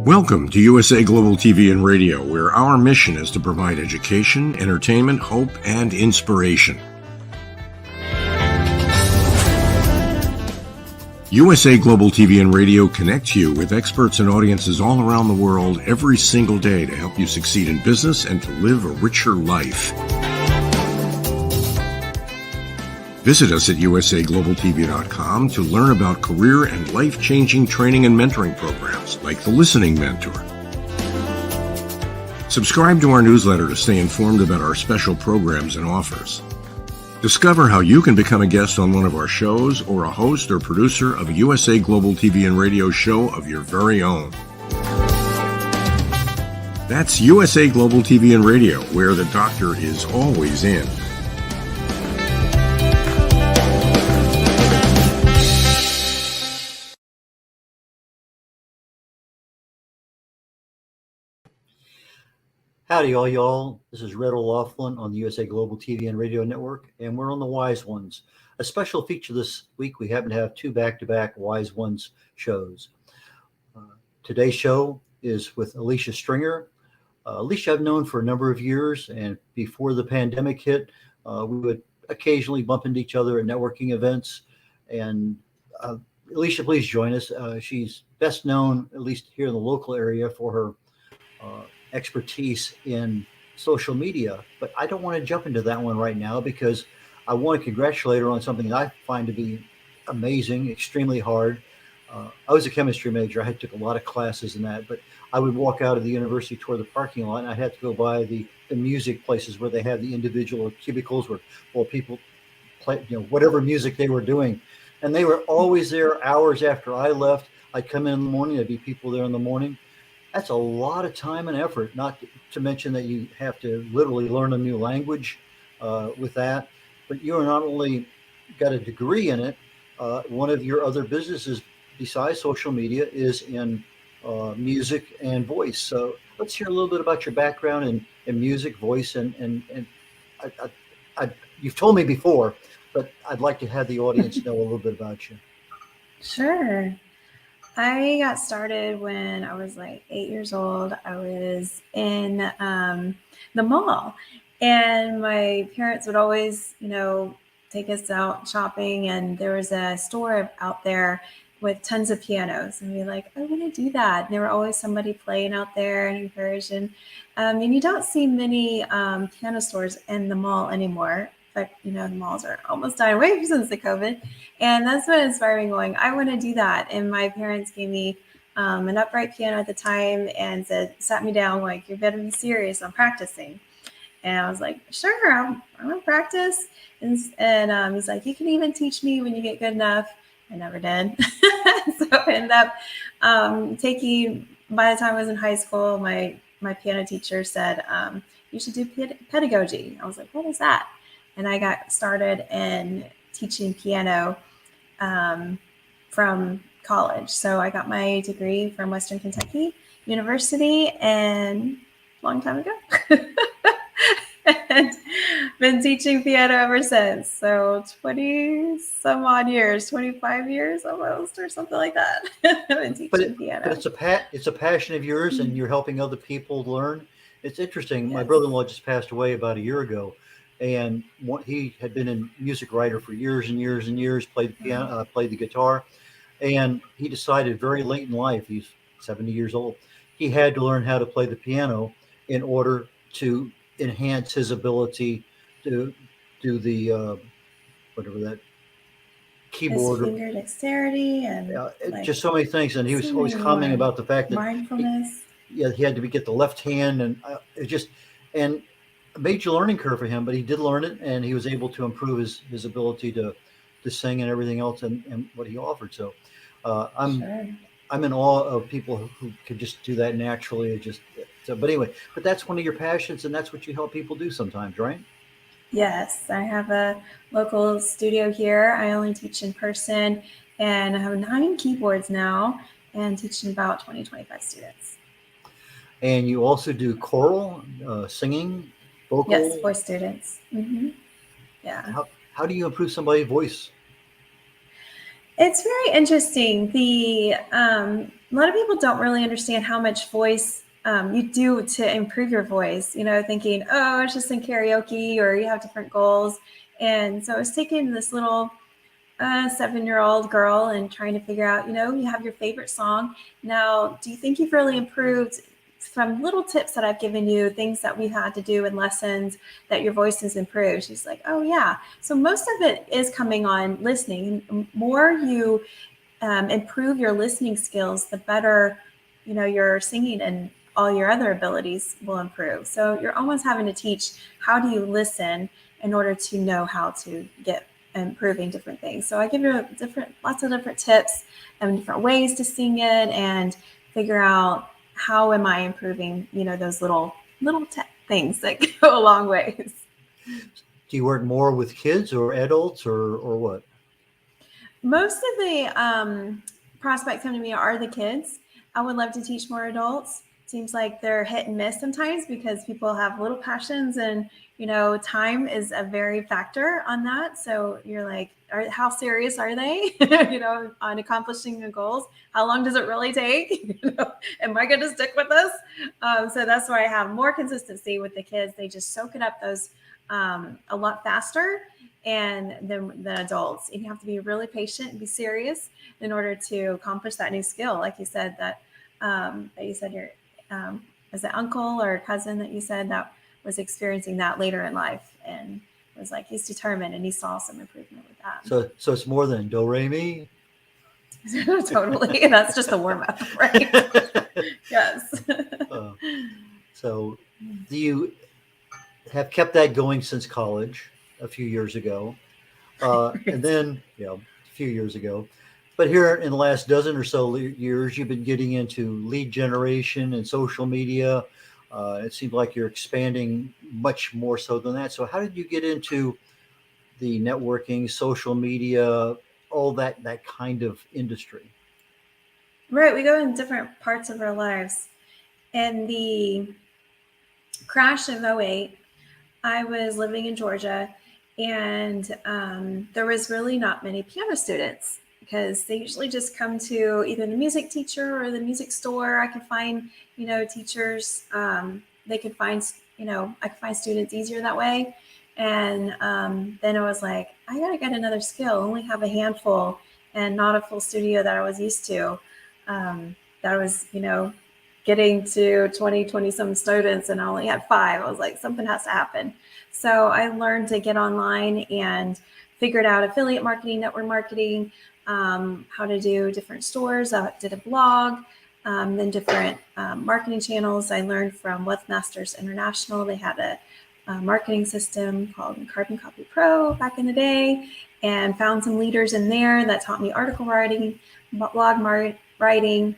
Welcome to USA Global TV and Radio, where our mission is to provide education, entertainment, hope, and inspiration. USA Global TV and Radio connects you with experts and audiences all around the world every single day to help you succeed in business and to live a richer life. Visit us at usaglobaltv.com to learn about career and life-changing training and mentoring programs like the Listening Mentor. Subscribe to our newsletter to stay informed about our special programs and offers. Discover how you can become a guest on one of our shows or a host or producer of a USA Global TV and Radio show of your very own. That's USA Global TV and Radio, where the doctor is always in. Howdy, all y'all. This is red.olaughlin on the USA Global TV and Radio Network, and we're on the Wise Ones. A special feature this week, we happen to have two back-to-back Wise Ones shows. Today's show is with Alecia. Alecia I've known for a number of years, and before the pandemic hit, we would occasionally bump into each other at networking events. And Alecia, please join us. She's best known, at least here in the local area, for her expertise in social media, but I don't want to jump into that one right now because I want to congratulate her on something that I find to be amazing, extremely hard. I was a chemistry major. I took a lot of classes in that, but I would walk out of the university toward the parking lot and I'd have to go by the music places where they have the individual cubicles where people play, whatever music they were doing. And they were always there hours after I left. I'd come in the morning, there'd be people there in the morning. That's a lot of time and effort, not to mention that you have to literally learn a new language with that. But you are not only got a degree in it, one of your other businesses besides social media is in music and voice. So let's hear a little bit about your background in music, voice, and you've told me before, but I'd like to have the audience know a little bit about you. Sure. I got started when I was like 8 years old. I was in the mall, and my parents would always, take us out shopping. And there was a store out there with tons of pianos, and we were like, I want to do that. And there were always somebody playing out there and encouraging. And you don't see many piano stores in the mall anymore. But, the malls are almost dying away since the COVID. And that's what inspired me going, I want to do that. And my parents gave me an upright piano at the time and sat me down like, you better be serious. I'm practicing. And I was like, sure, I'm going to practice. And he's like, you can even teach me when you get good enough. I never did. So I ended up by the time I was in high school, my piano teacher said, you should do pedagogy. I was like, what is that? And I got started in teaching piano from college. So I got my degree from Western Kentucky University and a long time ago. And been teaching piano ever since. So 20 some odd years, 25 years almost, or something like that. I've been teaching piano. But it's a passion of yours, and you're helping other people learn. It's interesting. Yes. My brother-in-law just passed away about a year ago. And he had been a music writer for years and years and years, played the piano, played the guitar. And he decided very late in life, he's 70 years old, he had to learn how to play the piano in order to enhance his ability to do the, whatever that keyboard. His finger dexterity and just so many things. And he was always commenting about the fact that mindfulness. He had to get the left hand, and and a major learning curve for him, but he did learn it, and he was able to improve his ability to sing and everything else and what he offered. So I'm in awe of people who could just do that naturally. But anyway, but that's one of your passions, and that's what you help people do sometimes, right? Yes, I have a local studio here. I only teach in person, and I have 9 keyboards now and teaching about 20-25 students. And you also do choral, singing, vocal? Yes, for students. Mm-hmm. Yeah. How do you improve somebody's voice? It's very interesting. a lot of people don't really understand how much voice you do to improve your voice, thinking, oh, it's just in karaoke, or you have different goals. And so I was taking this little 7-year-old girl and trying to figure out, you have your favorite song. Now, do you think you've really improved from little tips that I've given you, things that we've had to do in lessons, that your voice has improved? She's like, oh yeah. So most of it is coming on listening. The more you improve your listening skills, the better, your singing and all your other abilities will improve. So you're almost having to teach, how do you listen in order to know how to get improving different things. So I give you lots of different tips and different ways to sing it, and figure out how am I improving, those little things that go a long ways. Do you work more with kids or adults or what? Most of the prospects come to me are the kids. I would love to teach more adults. Seems like they're hit and miss sometimes, because people have little passions, and time is a very factor on that. So you're like, how serious are they on accomplishing the goals? How long does it really take? Am I going to stick with this? So that's why I have more consistency with the kids. They just soak it up those a lot faster and than adults. And you have to be really patient and be serious in order to accomplish that new skill. Like you said, that you said your was it uncle or cousin that you said that was experiencing that later in life, and was like, he's determined and he saw some improvement with that. So it's more than do re mi. Totally. That's just a warm up, right? Yes. So do you have kept that going since college a few years ago? And then, a few years ago. But here in the last dozen or so years, you've been getting into lead generation and social media. It seems like you're expanding much more so than that. So how did you get into the networking, social media, all that kind of industry? Right. We go in different parts of our lives. And the crash of 2008, I was living in Georgia, and there was really not many piano students, because they usually just come to either the music teacher or the music store. I could find, teachers. They could find, I could find students easier that way. And then I was like, I got to get another skill. I only have a handful and not a full studio that I was used to. That I was, getting to 20 some students, and I only had 5. I was like, something has to happen. So I learned to get online and figured out affiliate marketing, network marketing, how to do different stores. I did a blog, then different marketing channels. I learned from Webmasters International. They had a marketing system called Carbon Copy Pro back in the day, and found some leaders in there that taught me article writing, blog writing,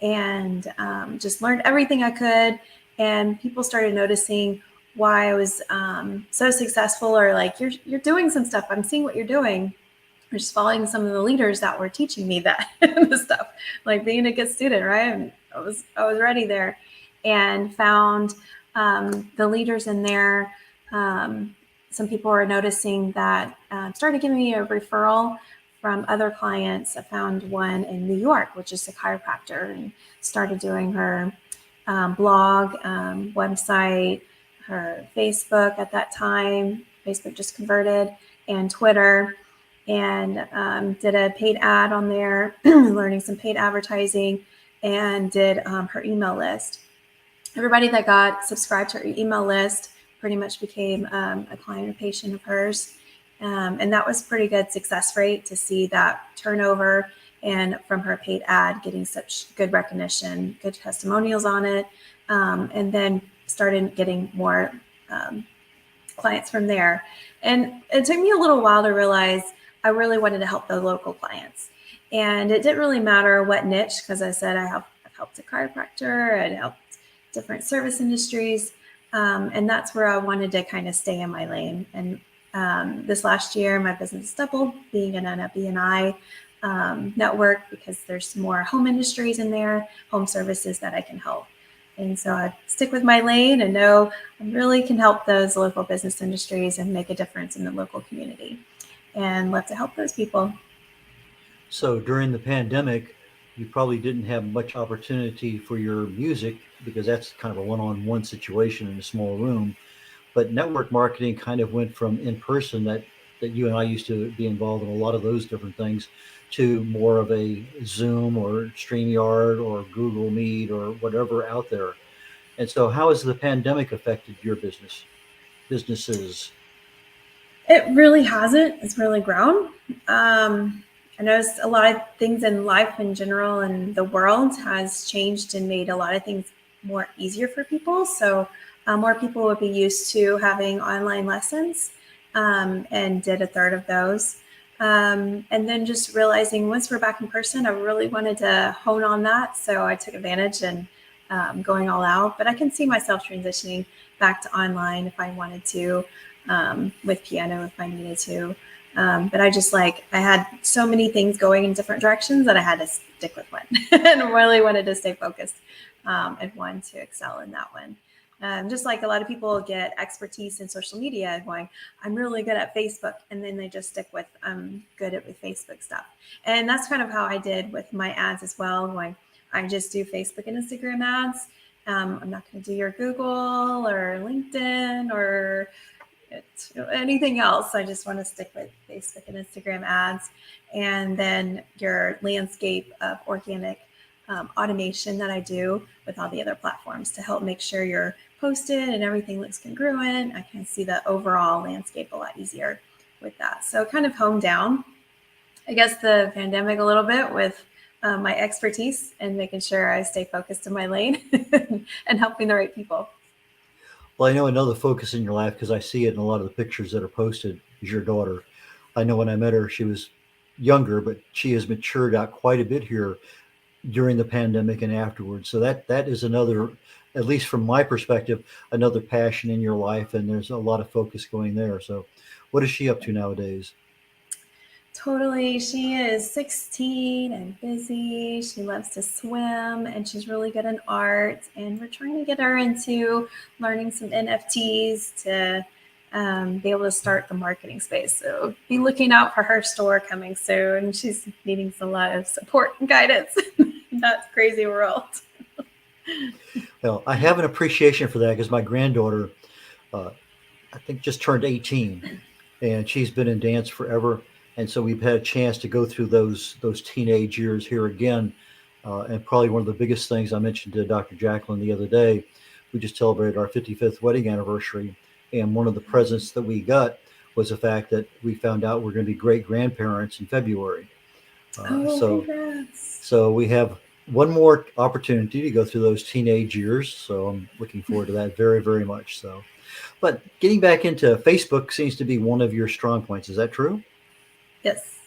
and just learned everything I could. And people started noticing why I was so successful, or like, you're doing some stuff. I'm seeing what you're doing. I'm just following some of the leaders that were teaching me that the stuff, like being a good student, right? And I was ready there, and found the leaders in there. Some people were noticing that, started giving me a referral from other clients. I found one in New York, which is a chiropractor, and started doing her blog, website, her Facebook at that time. Facebook just converted, and Twitter, and did a paid ad on there, learning some paid advertising, and did her email list. Everybody that got subscribed to her email list pretty much became a client or patient of hers. And that was pretty good success rate to see that turnover, and from her paid ad getting such good recognition, good testimonials on it, and then started getting more clients from there. And it took me a little while to realize I really wanted to help the local clients. And it didn't really matter what niche, because I said I've helped a chiropractor, I'd helped different service industries, and that's where I wanted to kind of stay in my lane. And this last year, my business doubled, being in a BNI network, because there's more home industries in there, home services that I can help. And so I stick with my lane and know I really can help those local business industries and make a difference in the local community, and love to help those people. So during the pandemic, you probably didn't have much opportunity for your music because that's kind of a one-on-one situation in a small room. But network marketing kind of went from in person that you and I used to be involved in a lot of those different things to more of a Zoom or StreamYard or Google Meet or whatever out there. And so, how has the pandemic affected your businesses? It really hasn't. It's really grown. I noticed a lot of things in life in general and the world has changed and made a lot of things more easier for people. So more people would be used to having online lessons, and did a third of those. And then just realizing once we're back in person, I really wanted to hone on that. So I took advantage and going all out. But I can see myself transitioning back to online if I wanted to, with piano if I needed to. But I had so many things going in different directions that I had to stick with one and really wanted to stay focused, and one to excel in that one. Just like a lot of people get expertise in social media going, I'm really good at Facebook. And then they just stick with, I'm good at with Facebook stuff. And that's kind of how I did with my ads as well. Going, I just do Facebook and Instagram ads. I'm not going to do your Google or LinkedIn or anything else. I just want to stick with Facebook and Instagram ads. And then your landscape of organic automation that I do with all the other platforms to help make sure you're posted and everything looks congruent. I can see the overall landscape a lot easier with that. So kind of honed down, I guess, the pandemic a little bit with my expertise and making sure I stay focused in my lane and helping the right people. Well, I know another focus in your life because I see it in a lot of the pictures that are posted is your daughter. I know when I met her, she was younger, but she has matured out quite a bit here during the pandemic and afterwards. So that is another, at least from my perspective, another passion in your life, and there's a lot of focus going there. So, what is she up to nowadays? Totally. She is 16 and busy. She loves to swim and she's really good in art. And we're trying to get her into learning some NFTs to be able to start the marketing space. So be looking out for her store coming soon. She's needing a lot of support and guidance in that crazy world. Well, I have an appreciation for that because my granddaughter, I think, just turned 18, and she's been in dance forever. And so we've had a chance to go through those teenage years here again. And probably one of the biggest things I mentioned to Dr. JACALYN the other day, we just celebrated our 55th wedding anniversary. And one of the presents that we got was the fact that we found out we're going to be great grandparents in February. Congrats. So we have one more opportunity to go through those teenage years. So I'm looking forward to that very, very much. So, but getting back into Facebook seems to be one of your strong points. Is that true? Yes.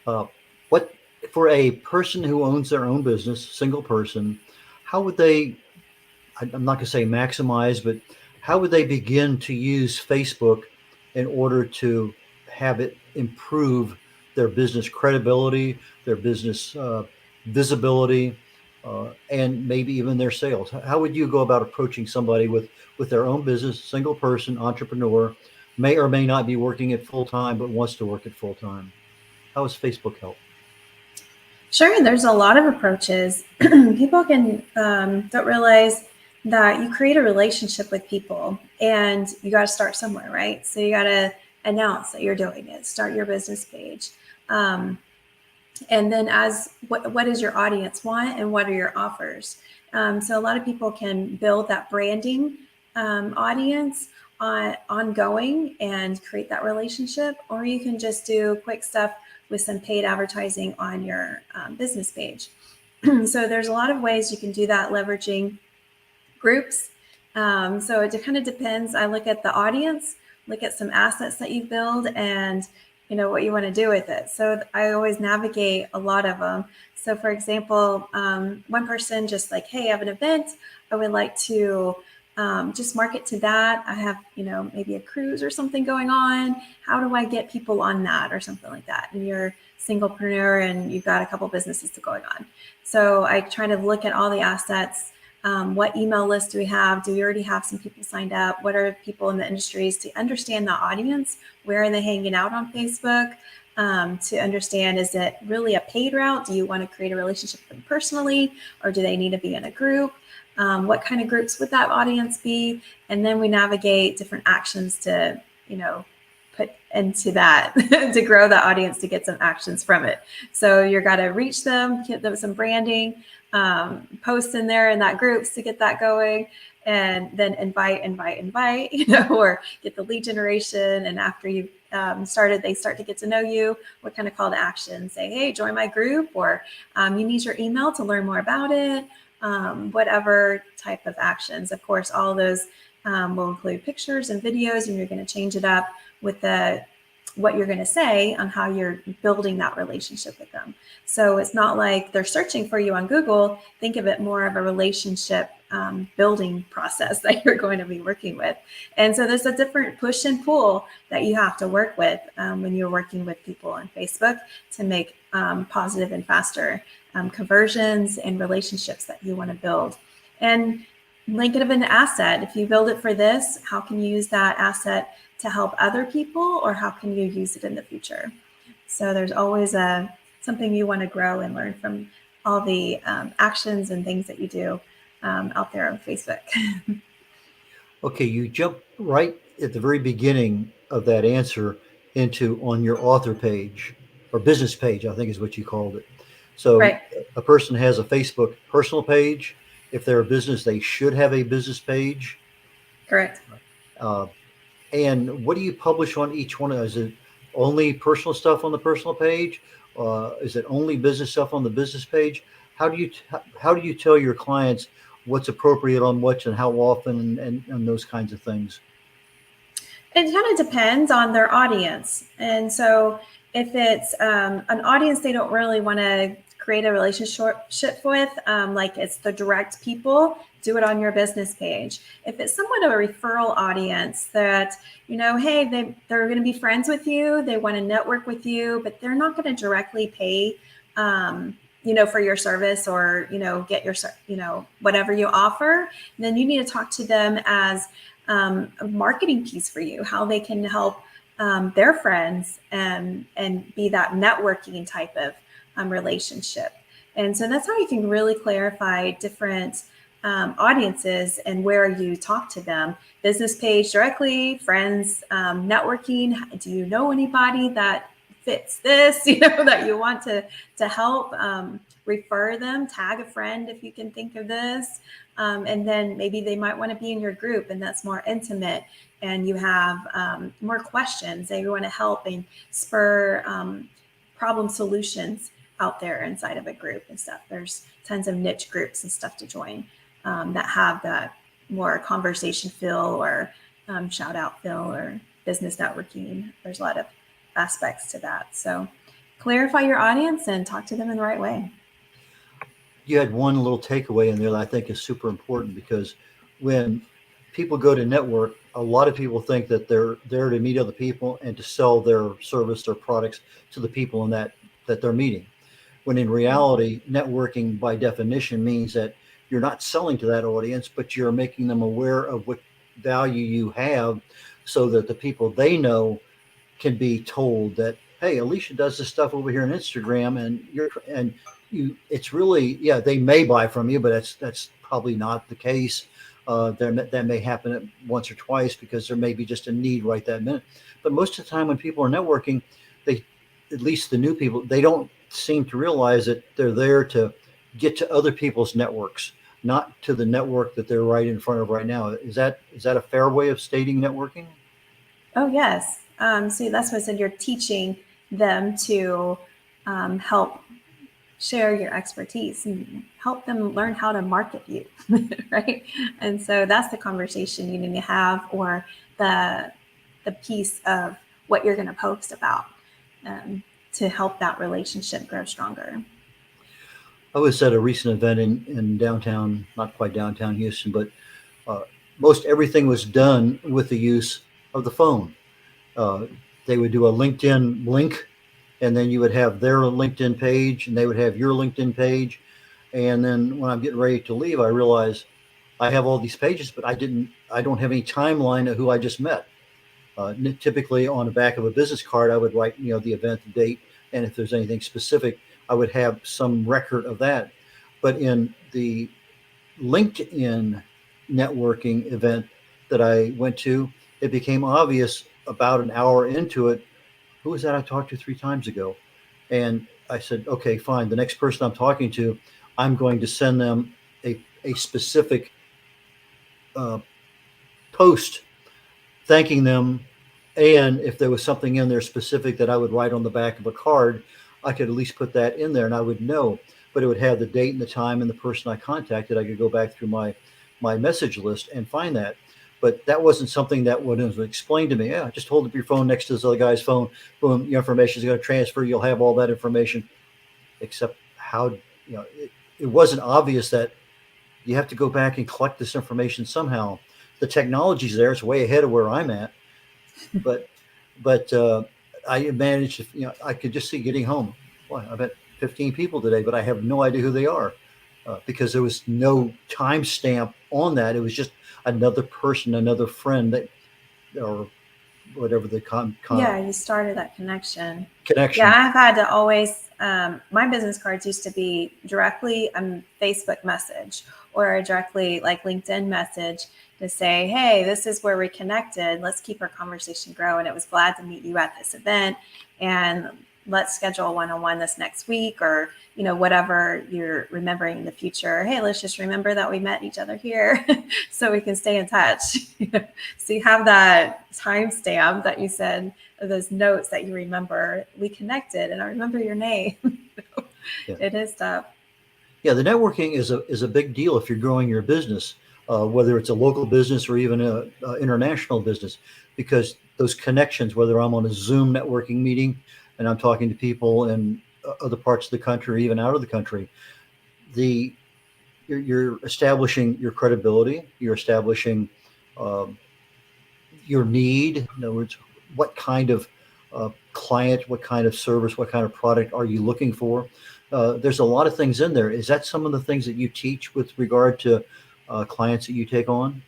What for a person who owns their own business, single person, how would they, I'm not going to say maximize, but how would they begin to use Facebook in order to have it improve their business credibility, their business visibility, and maybe even their sales? How would you go about approaching somebody with their own business, single person, entrepreneur, may or may not be working it full time, but wants to work it full time? How does Facebook help? Sure, there's a lot of approaches. People can don't realize that you create a relationship with people and you got to start somewhere, right? So you got to announce that you're doing it, start your business page. And then as what does your audience want and what are your offers? So a lot of people can build that branding audience ongoing and create that relationship, or you can just do quick stuff with some paid advertising on your business page. So there's a lot of ways you can do that, leveraging groups. So it kind of depends. I look at the audience, look at some assets that you build, and what you want to do with it. So I always navigate a lot of them. So for example, one person just like, hey, I have an event. I would like to just market to that. I have, maybe a cruise or something going on. How do I get people on that or something like that? And you're a singlepreneur and you've got a couple businesses going on. So I try to look at all the assets. What email list do we have? Do we already have some people signed up? What are people in the industries to understand the audience? Where are they hanging out on Facebook? to understand, is it really a paid route? Do you want to create a relationship with them personally, or do they need to be in a group? What kind of groups would that audience be? And then we navigate different actions to, put into that to grow the audience, to get some actions from it. So you're got to reach them, get them some branding, post in there in that groups to get that going, and then invite, or get the lead generation. And after you've started, they start to get to know you. What kind of call to action? Say, hey, join my group, or you need your email to learn more about it. Whatever type of actions. Of course, all those will include pictures and videos, and you're going to change it up with what you're going to say on how you're building that relationship with them. So it's not like they're searching for you on Google. Think of it more of a relationship building process that you're going to be working with. And so there's a different push and pull that you have to work with when you're working with people on Facebook to make positive and faster conversions and relationships that you want to build. And link it of an asset. If you build it for this, how can you use that asset to help other people, or how can you use it in the future? So there's always something you want to grow and learn from all the actions and things that you do out there on Facebook. Okay, you jumped right at the very beginning of that answer into on your author page or business page, I think is what you called it. So Right. a person has a Facebook personal page. If they're a business, they should have a business page. Correct. And what do you publish on each one? Is it only personal stuff on the personal page? Is it only business stuff on the business page? How do you tell your clients what's appropriate on what and how often and those kinds of things? It kind of depends on their audience. And so if it's an audience they don't really want to create a relationship with, like it's the direct people, do it on your business page. If it's somewhat of a referral audience that, hey, they're going to be friends with you, they want to network with you, but they're not going to directly pay, for your service or, get your, whatever you offer, then you need to talk to them as a marketing piece for you, how they can help their friends and be that networking type of relationship. And so that's how you can really clarify different audiences and where you talk to them. Business page directly, friends, networking. Do you know anybody that fits this, that you want to help? Refer them, tag a friend if you can think of this. And then maybe they might want to be in your group, and that's more intimate. And you have more questions. They want to help and spur problem solutions out there inside of a group and stuff. There's tons of niche groups and stuff to join that have that more conversation feel or shout out feel or business networking. There's a lot of aspects to that. So clarify your audience and talk to them in the right way. You had one little takeaway in there that I think is super important, because when people go to network, a lot of people think that they're there to meet other people and to sell their service or products to the people in that they're meeting. When in reality, networking by definition means that you're not selling to that audience, but you're making them aware of what value you have, so that the people they know can be told that, hey, Alecia does this stuff over here on Instagram, and it's really, they may buy from you, but that's probably not the case. That may happen once or twice because there may be just a need right that minute. But most of the time when people are networking, at least the new people, they don't seem to realize that they're there to get to other people's networks, not to the network that they're right in front of right now. Is that a fair way of stating networking? Oh, yes. So that's what I said. You're teaching them to help share your expertise and help them learn how to market you, right? And so that's the conversation you need to have, or the piece of what you're going to post about to help that relationship grow stronger. I was at a recent event in downtown, not quite downtown Houston, but most everything was done with the use of the phone. They would do a LinkedIn link, and then you would have their LinkedIn page, and they would have your LinkedIn page. And then when I'm getting ready to leave, I realize I have all these pages, but I don't have any timeline of who I just met. Typically on the back of a business card, I would write, the event, the date, and if there's anything specific, I would have some record of that. But in the LinkedIn networking event that I went to, it became obvious about an hour into it, who was that I talked to 3 times ago? And I said, okay, fine. The next person I'm talking to, I'm going to send them a specific post thanking them. And if there was something in there specific that I would write on the back of a card, I could at least put that in there and I would know. But it would have the date and the time and the person I contacted. I could go back through my message list and find that. But that wasn't something that was explained to me. Yeah, just hold up your phone next to this other guy's phone. Boom, your information is going to transfer. You'll have all that information. Except how, it wasn't obvious that you have to go back and collect this information somehow. The technology's there; it's way ahead of where I'm at. But I managed to, I could just see getting home. Boy, I met 15 people today, but I have no idea who they are because there was no timestamp on that. It was just another person, another friend that, or whatever the yeah, you started that connection. connection. Yeah, I've had to always, my business cards used to be directly a Facebook message or directly like LinkedIn message to say, hey, this is where we connected. Let's keep our conversation growing. It was glad to meet you at this event. And let's schedule a one-on-one this next week, or, whatever you're remembering in the future. Hey, let's just remember that we met each other here so we can stay in touch. So you have that timestamp that you said, those notes that you remember, we connected and I remember your name. Yeah. It is tough. Yeah, the networking is a big deal if you're growing your business, whether it's a local business or even a international business, because those connections, whether I'm on a Zoom networking meeting and I'm talking to people in other parts of the country or even out of the country, you're establishing your credibility, you're establishing your need. In other words, what kind of client, what kind of service, what kind of product are you looking for? There's a lot of things in there. Is that some of the things that you teach with regard to clients that you take on?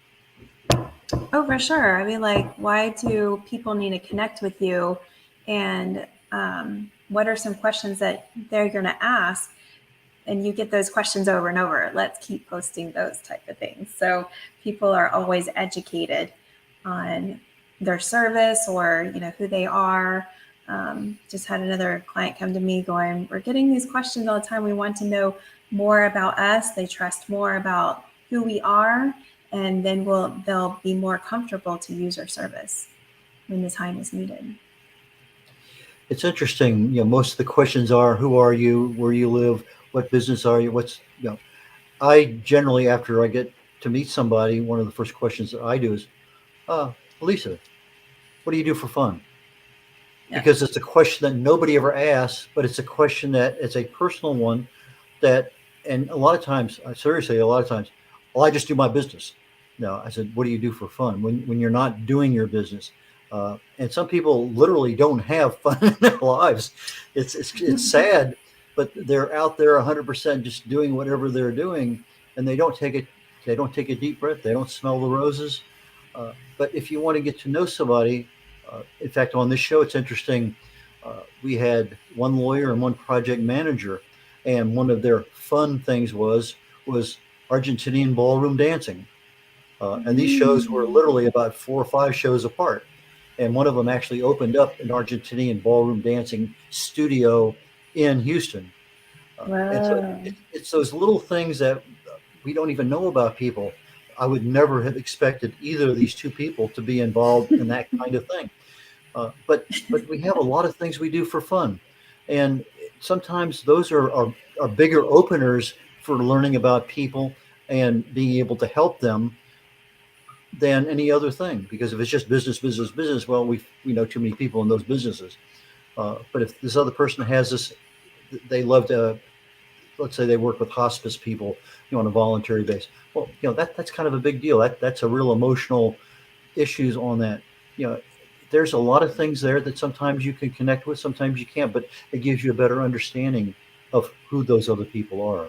Oh, for sure. I mean, like, why do people need to connect with you? And what are some questions that they're going to ask? And you get those questions over and over. Let's keep posting those type of things. So people are always educated on their service or, who they are. Just had another client come to me going, we're getting these questions all the time. We want to know more about us. They trust more about who we are. And then they'll be more comfortable to use our service when the time is needed. It's interesting. Most of the questions are, who are you? Where you live? What business are you? I generally, after I get to meet somebody, one of the first questions that I do is, Alecia, what do you do for fun? Yeah. Because it's a question that nobody ever asks, but it's a question that it's a personal one and a lot of times, well, I just do my business. No, I said, what do you do for fun when you're not doing your business? And some people literally don't have fun in their lives. It's sad, but they're out there 100% just doing whatever they're doing, and they don't take a deep breath. They don't smell the roses. But if you want to get to know somebody, in fact, on this show, it's interesting. We had one lawyer and one project manager, and one of their fun things was Argentinian ballroom dancing. And these shows were literally about 4 or 5 shows apart. And one of them actually opened up an Argentinian ballroom dancing studio in Houston. Wow. And so it's those little things that we don't even know about people. I would never have expected either of these two people to be involved in that kind of thing. But we have a lot of things we do for fun. And sometimes those are bigger openers for learning about people and being able to help them than any other thing. Because if it's just business, well, we know too many people in those businesses. But if this other person has this, they love to, let's say they work with hospice people, on a voluntary basis. Well, that's kind of a big deal. That's a real emotional issues on that. There's a lot of things there that sometimes you can connect with, sometimes you can't, but it gives you a better understanding of who those other people are.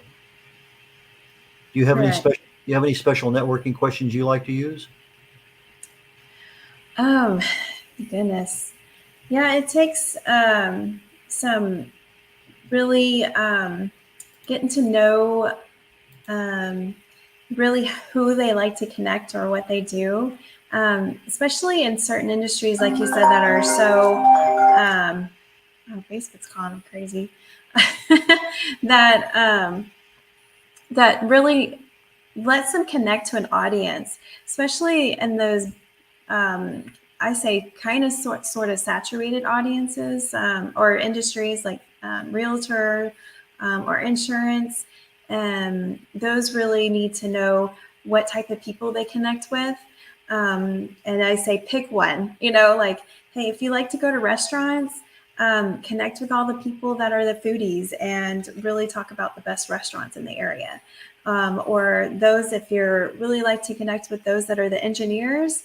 Do you have any special networking questions you like to use? Goodness. Yeah, it takes some really getting to know really who they like to connect or what they do, especially in certain industries, like you said, that are so, oh, Facebook's calling them crazy, that, that really lets them connect to an audience, especially in those, I say kind of sort of saturated audiences, or industries like realtor, or insurance. And those really need to know what type of people they connect with. And I say pick one, like, hey, if you like to go to restaurants, connect with all the people that are the foodies and really talk about the best restaurants in the area. Or those, if you're really like to connect with those that are the engineers,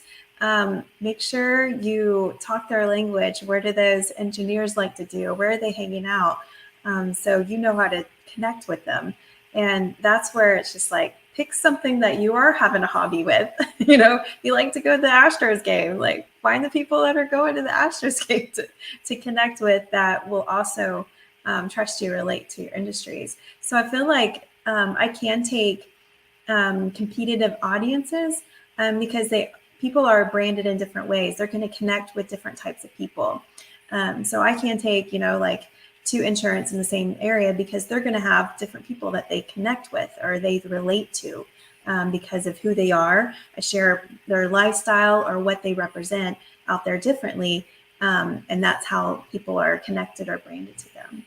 make sure you talk their language. Where do those engineers like to do? Where are they hanging out? So you know how to connect with them. And that's where it's just like, pick something that you are having a hobby with. You like to go to the Astros game, like find the people that are going to the Astros game to connect with, that will also trust you, relate to your industries. So I feel like I can take competitive audiences, because people are branded in different ways. They're going to connect with different types of people. So I can take, like to insurance in the same area, because they're going to have different people that they connect with or they relate to, because of who they are. I share their lifestyle or what they represent out there differently. And that's how people are connected or branded to them.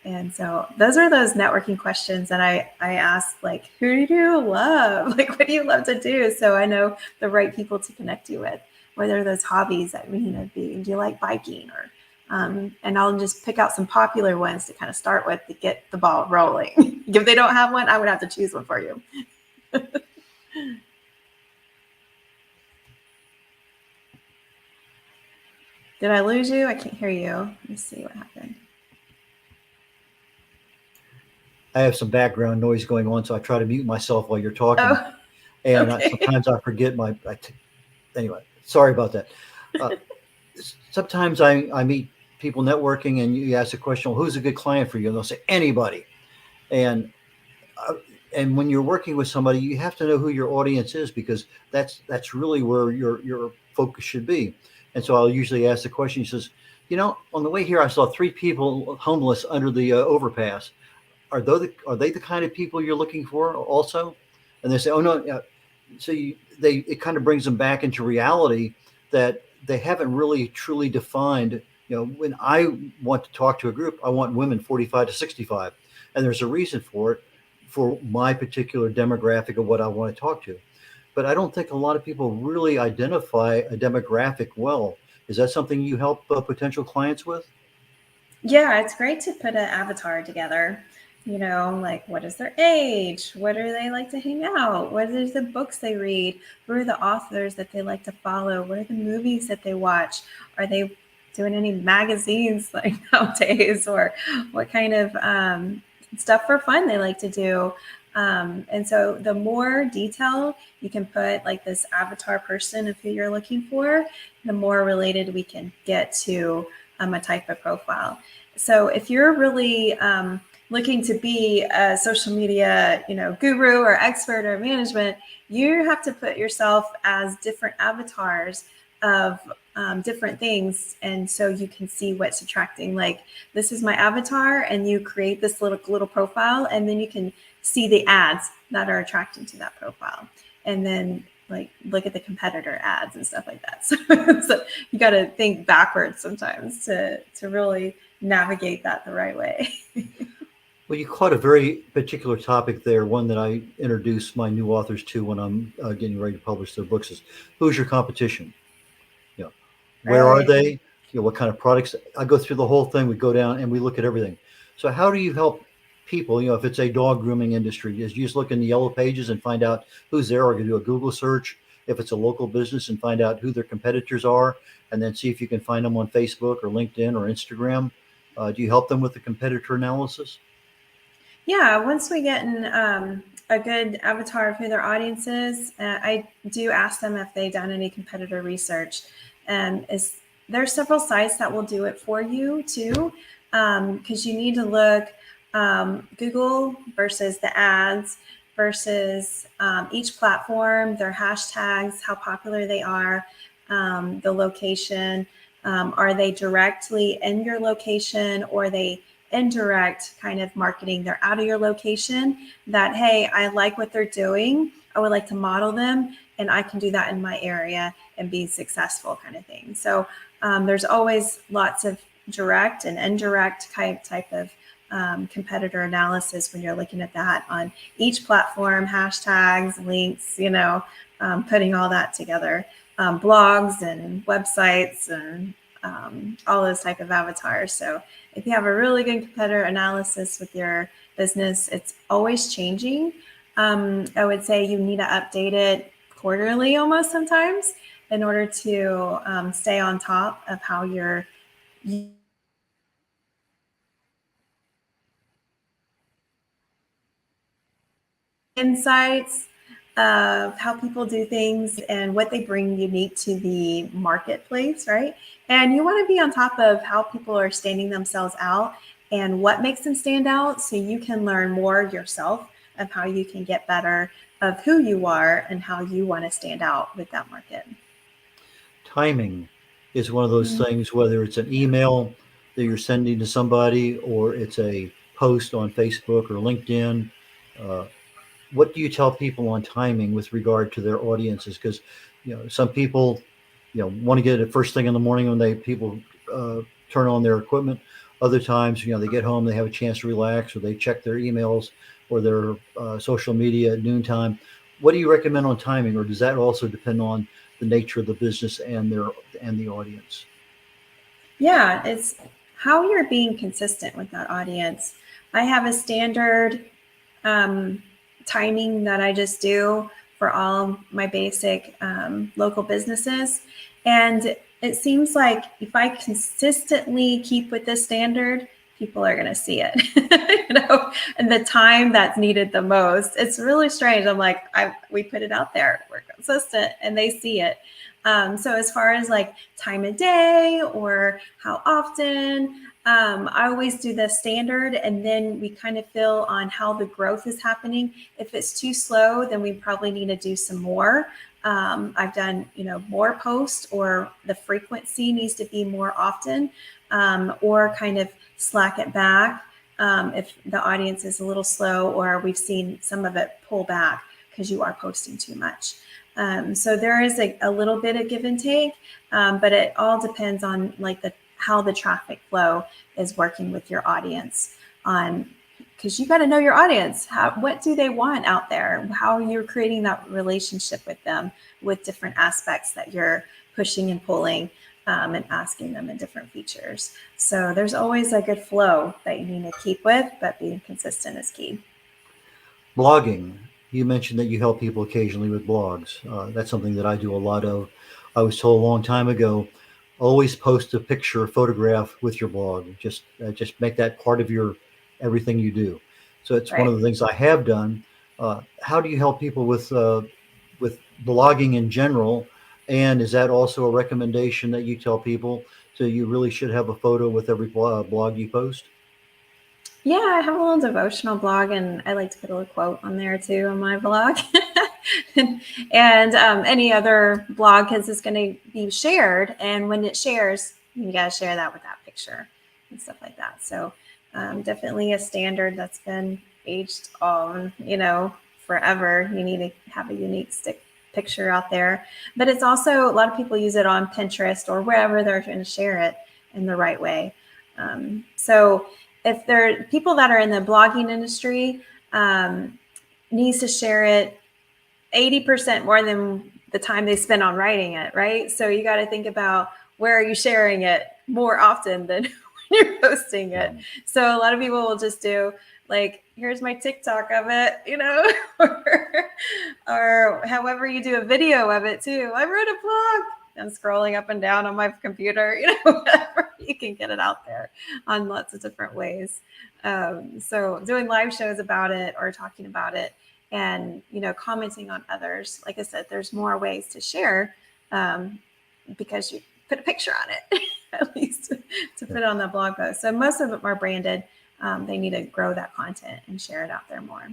And so those are those networking questions that I ask, like, who do you love? Like, what do you love to do? So I know the right people to connect you with, whether those hobbies that, do you like biking, or, and I'll just pick out some popular ones to kind of start with to get the ball rolling. If they don't have one, I would have to choose one for you. Did I lose you? I can't hear you. Let me see what happened. I have some background noise going on, so I try to mute myself while you're talking. Oh, And okay. sometimes I forget anyway, sorry about that. Sometimes I meet people networking, and you ask a question, well, who's a good client for you? And they'll say, anybody. And when you're working with somebody, you have to know who your audience is, because that's really where your focus should be. And so I'll usually ask the question. He says, on the way here, I saw 3 people homeless under the overpass. Are they the kind of people you're looking for also? And they say, oh no. So it kind of brings them back into reality, that they haven't really truly defined. When I want to talk to a group, I want women 45 to 65, and there's a reason for it, for my particular demographic of what I want to talk to. But I don't think a lot of people really identify a demographic well. Is that something you help potential clients with? Yeah, it's great to put an avatar together. Like, what is their age? What do they like to hang out? What are the books they read? Who are the authors that they like to follow? What are the movies that they watch? Are they doing any magazines like nowadays? Or what kind of stuff for fun they like to do? And so the more detail you can put, like this avatar person of who you're looking for, the more related we can get to a type of profile. So if you're really looking to be a social media, guru or expert or management, you have to put yourself as different avatars of different things. And so you can see what's attracting. Like, this is my avatar, and you create this little profile, and then you can see the ads that are attracting to that profile. And then like look at the competitor ads and stuff like that. So you got to think backwards sometimes to really navigate that the right way. Well, you caught a very particular topic there, one that I introduce my new authors to when I'm getting ready to publish their books, is who's your competition? Where are they? What kind of products? I go through the whole thing. We go down and we look at everything. So how do you help people? If it's a dog grooming industry, is you just look in the yellow pages and find out who's there, or you do a Google search if it's a local business and find out who their competitors are, and then see if you can find them on Facebook or LinkedIn or Instagram. Do you help them with the competitor analysis? Yeah, once we get in a good avatar of who their audience is, I do ask them if they've done any competitor research. there's several sites that will do it for you too, because you need to look Google versus the ads versus each platform, their hashtags, how popular they are, the location. Are they directly in your location, or are they indirect kind of marketing? They're out of your location that, hey, I like what they're doing. I would like to model them, and I can do that in my area and be successful, kind of thing. So there's always lots of direct and indirect type of competitor analysis when you're looking at that on each platform, hashtags, links, putting all that together, blogs and websites and all those type of avatars. So if you have a really good competitor analysis with your business, it's always changing. I would say you need to update it quarterly almost sometimes in order to stay on top of how your insights of how people do things and what they bring unique to the marketplace, right? And you want to be on top of how people are standing themselves out and what makes them stand out, so you can learn more yourself of how you can get better of who you are and how you want to stand out with that market. Timing is one of those things, whether it's an email that you're sending to somebody or it's a post on Facebook or LinkedIn. What do you tell people on timing with regard to their audiences? Because some people want to get it first thing in the morning when people turn on their equipment. Other times they get home, they have a chance to relax, or they check their emails or their social media at noontime. What do you recommend on timing, or does that also depend on the nature of the business and the audience? Yeah, it's how you're being consistent with that audience. I have a standard timing that I just do for all my basic local businesses. And it seems like if I consistently keep with this standard, people are going to see it, and the time that's needed the most. It's really strange. I'm like, we put it out there, we're consistent, and they see it. So as far as like time of day or how often, I always do the standard, and then we kind of feel on how the growth is happening. If it's too slow, then we probably need to do some more. I've done, more posts, or the frequency needs to be more often, or kind of slack it back if the audience is a little slow, or we've seen some of it pull back because you are posting too much. So there is a little bit of give and take, but it all depends on how the traffic flow is working with your audience because you got to know your audience. What do they want out there? How you're creating that relationship with them with different aspects that you're pushing and pulling and asking them in different features. So there's always a good flow that you need to keep with, but being consistent is key. Blogging. You mentioned that you help people occasionally with blogs. That's something that I do a lot of. I was told a long time ago, always post a picture or photograph with your blog. Just make that part of your everything you do. So it's one of the things I have done. How do you help people with blogging in general? And is that also a recommendation that you tell people? So you really should have a photo with every blog you post? Yeah, I have a little devotional blog, and I like to put a little quote on there too on my blog. and any other blog, because it's going to be shared. And when it shares, you got to share that with that picture and stuff like that. So definitely a standard that's been aged on, forever. You need to have a unique picture out there. But it's also, a lot of people use it on Pinterest or wherever they're going to share it in the right way. So if there are people that are in the blogging industry, needs to share it 80% more than the time they spend on writing it, right? So you got to think about, where are you sharing it more often than when you're posting it? So a lot of people will just do here's my TikTok of it, or however you do a video of it too. I wrote a blog. I'm scrolling up and down on my computer, whatever. You can get it out there on lots of different ways. So doing live shows about it or talking about it and, commenting on others. Like I said, there's more ways to share because put a picture on it, at least to put on the blog post. So most of them are branded. They need to grow that content and share it out there more.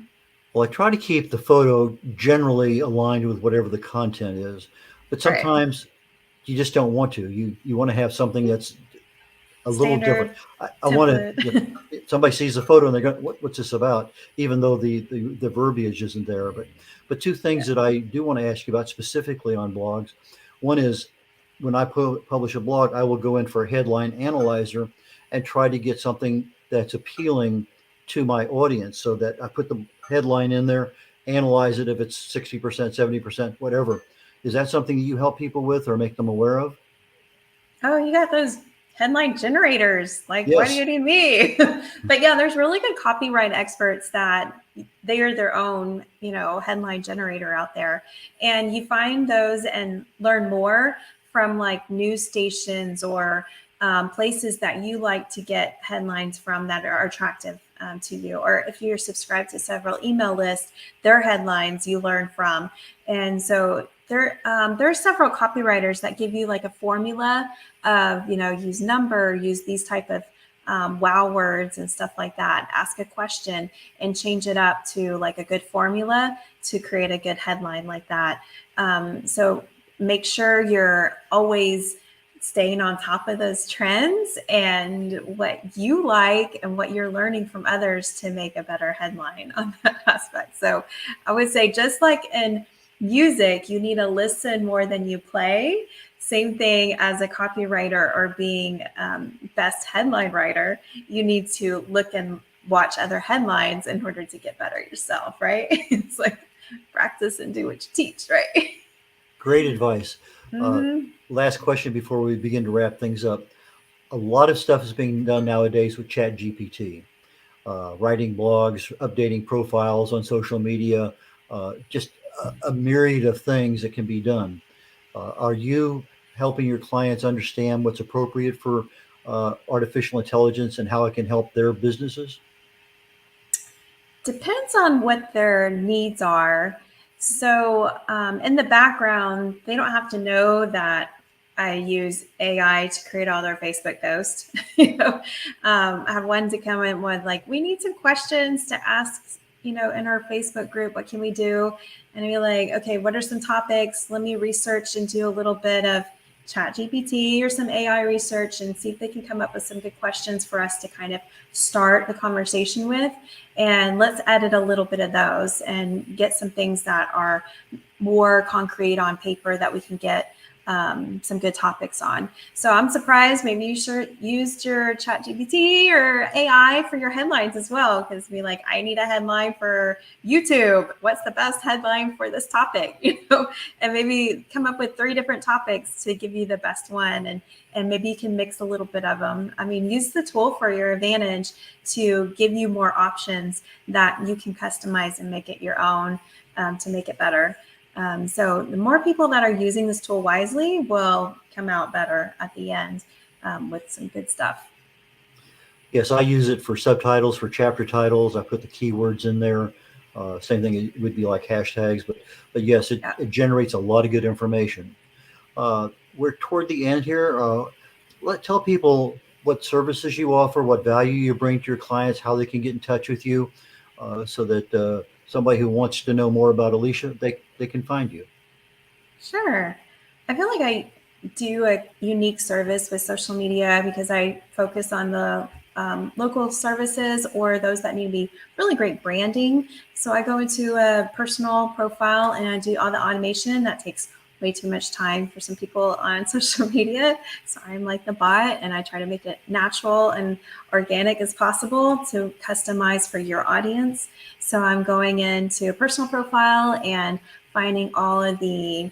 Well, I try to keep the photo generally aligned with whatever the content is, but Right. sometimes you just don't want to. You want to have something that's a little different. Standard, I want template. to. Somebody sees the photo and they go, "What's this about?" Even though the verbiage isn't there. But two things that I do want to ask you about specifically on blogs. One is when I publish a blog, I will go in for a headline analyzer and try to get something that's appealing to my audience, so that I put the headline in there, analyze it if it's 60%, 70%, whatever. Is that something that you help people with or make them aware of? Oh, you got those headline generators. Like, why do Yes. you need me? But yeah, there's really good copyright experts that they are their own, headline generator out there. And you find those and learn more from like news stations or places that you like to get headlines from that are attractive to you. Or if you're subscribed to several email lists, their headlines you learn from. And so there are several copywriters that give you like a formula of, use number, use these type of wow words and stuff like that. Ask a question and change it up to like a good formula to create a good headline like that. So make sure you're always staying on top of those trends and what you like and what you're learning from others to make a better headline on that aspect. So I would say, just like in music, you need to listen more than you play. Same thing as a copywriter or being best headline writer. You need to look and watch other headlines in order to get better yourself, right? It's like practice and do what you teach, right? Great advice. Mm-hmm. Last question before we begin to wrap things up. A lot of stuff is being done nowadays with Chat GPT, writing blogs, updating profiles on social media, just a myriad of things that can be done. Are you helping your clients understand what's appropriate for artificial intelligence and how it can help their businesses? Depends on what their needs are. So in the background, they don't have to know that I use AI to create all their Facebook posts. I have one to come in with like, we need some questions to ask, in our Facebook group, what can we do? And I'd be like, okay, what are some topics? Let me research and do a little bit of Chat GPT or some AI research and see if they can come up with some good questions for us to kind of start the conversation with. And let's edit a little bit of those and get some things that are more concrete on paper that we can get some good topics on. So I'm surprised maybe you used your Chat GPT or AI for your headlines as well, because be like, I need a headline for YouTube. What's the best headline for this topic? And maybe come up with 3 different topics to give you the best one. And maybe you can mix a little bit of them. I mean, use the tool for your advantage to give you more options that you can customize and make it your own to make it better. So the more people that are using this tool wisely will come out better at the end with some good stuff. Yes, I use it for subtitles, for chapter titles. I put the keywords in there. Same thing, it would be like hashtags, but yes, it generates a lot of good information. We're toward the end here. Tell people what services you offer, what value you bring to your clients, how they can get in touch with you, so that somebody who wants to know more about Alecia, they can find you. Sure. I feel like I do a unique service with social media because I focus on the local services or those that need to be really great branding. So I go into a personal profile and I do all the automation. That takes way too much time for some people on social media. So I'm like the bot and I try to make it natural and organic as possible to customize for your audience. So I'm going into a personal profile and finding all of the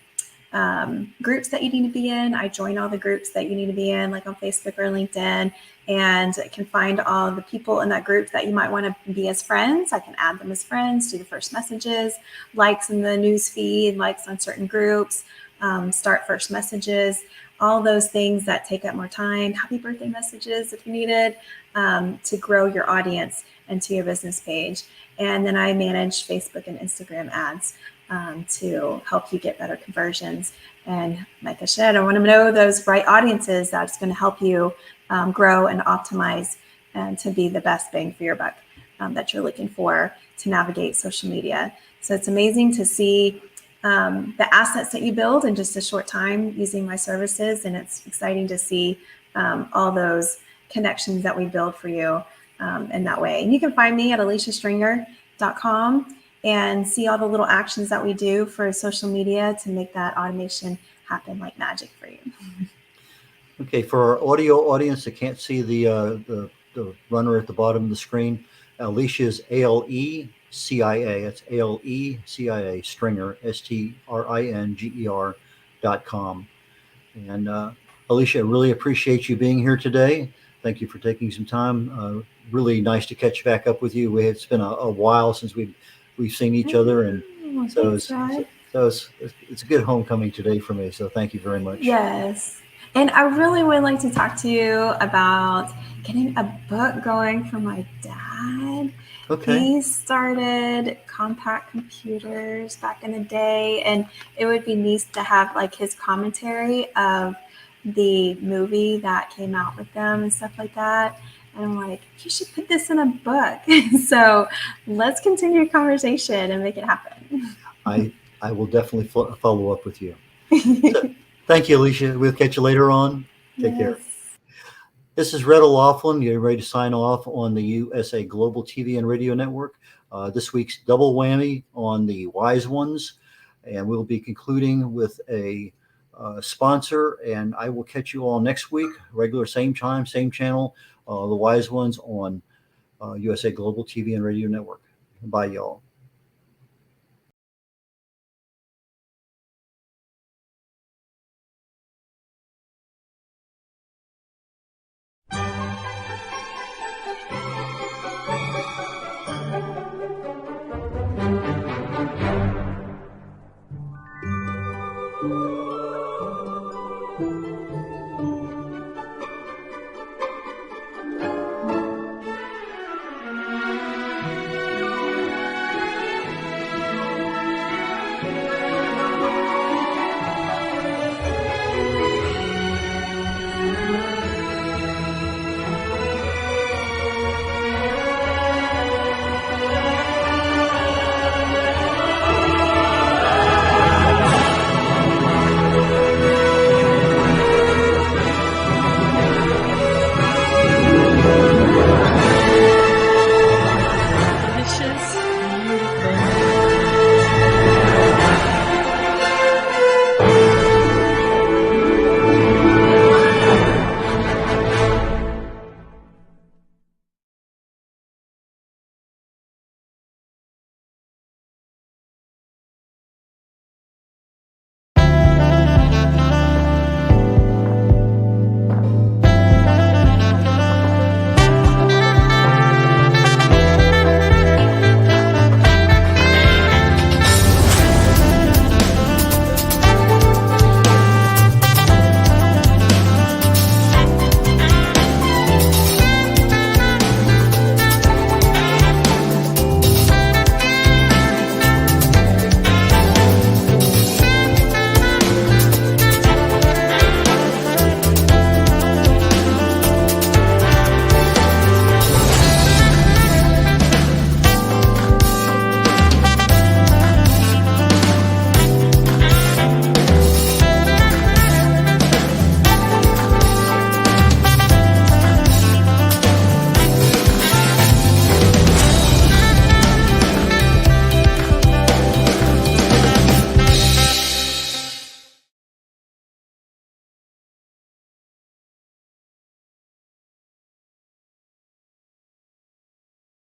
groups that you need to be in. I join all the groups that you need to be in, like on Facebook or LinkedIn, and I can find all the people in that group that you might want to be as friends. I can add them as friends, do the first messages, likes in the news feed, likes on certain groups, start first messages, all those things that take up more time, happy birthday messages if you needed, to grow your audience and to your business page. And then I manage Facebook and Instagram ads. to help you get better conversions. And like I said, I want to know those right audiences that's going to help you grow and optimize and to be the best bang for your buck that you're looking for to navigate social media. So it's amazing to see the assets that you build in just a short time using my services. And it's exciting to see all those connections that we build for you in that way. And you can find me at aleciastringer.com and see all the little actions that we do for social media to make that automation happen like magic for you. Okay, for our audio audience that can't see the runner at the bottom of the screen, Alecia is ALECIA. That's ALECIA Stringer, STRINGER.com. And Alecia, I really appreciate you being here today. Thank you for taking some time. Really nice to catch back up with you. It's been a while since we've seen each other, and so it's a good homecoming today for me. So thank you very much. Yes. And I really would like to talk to you about getting a book going for my dad. Okay. He started compact computers back in the day, and it would be nice to have like his commentary of the movie that came out with them and stuff like that. And I'm like, you should put this in a book. So let's continue the conversation and make it happen. I will definitely follow up with you. So, thank you, Alecia. We'll catch you later on. Take care. This is red.olaughlin. You're ready to sign off on the USA Global TV and Radio Network. This week's double whammy on the Wise Ones. And we'll be concluding with a sponsor. And I will catch you all next week. Regular, same time, same channel. The Wise Ones on USA Global TV and Radio Network. Bye, y'all.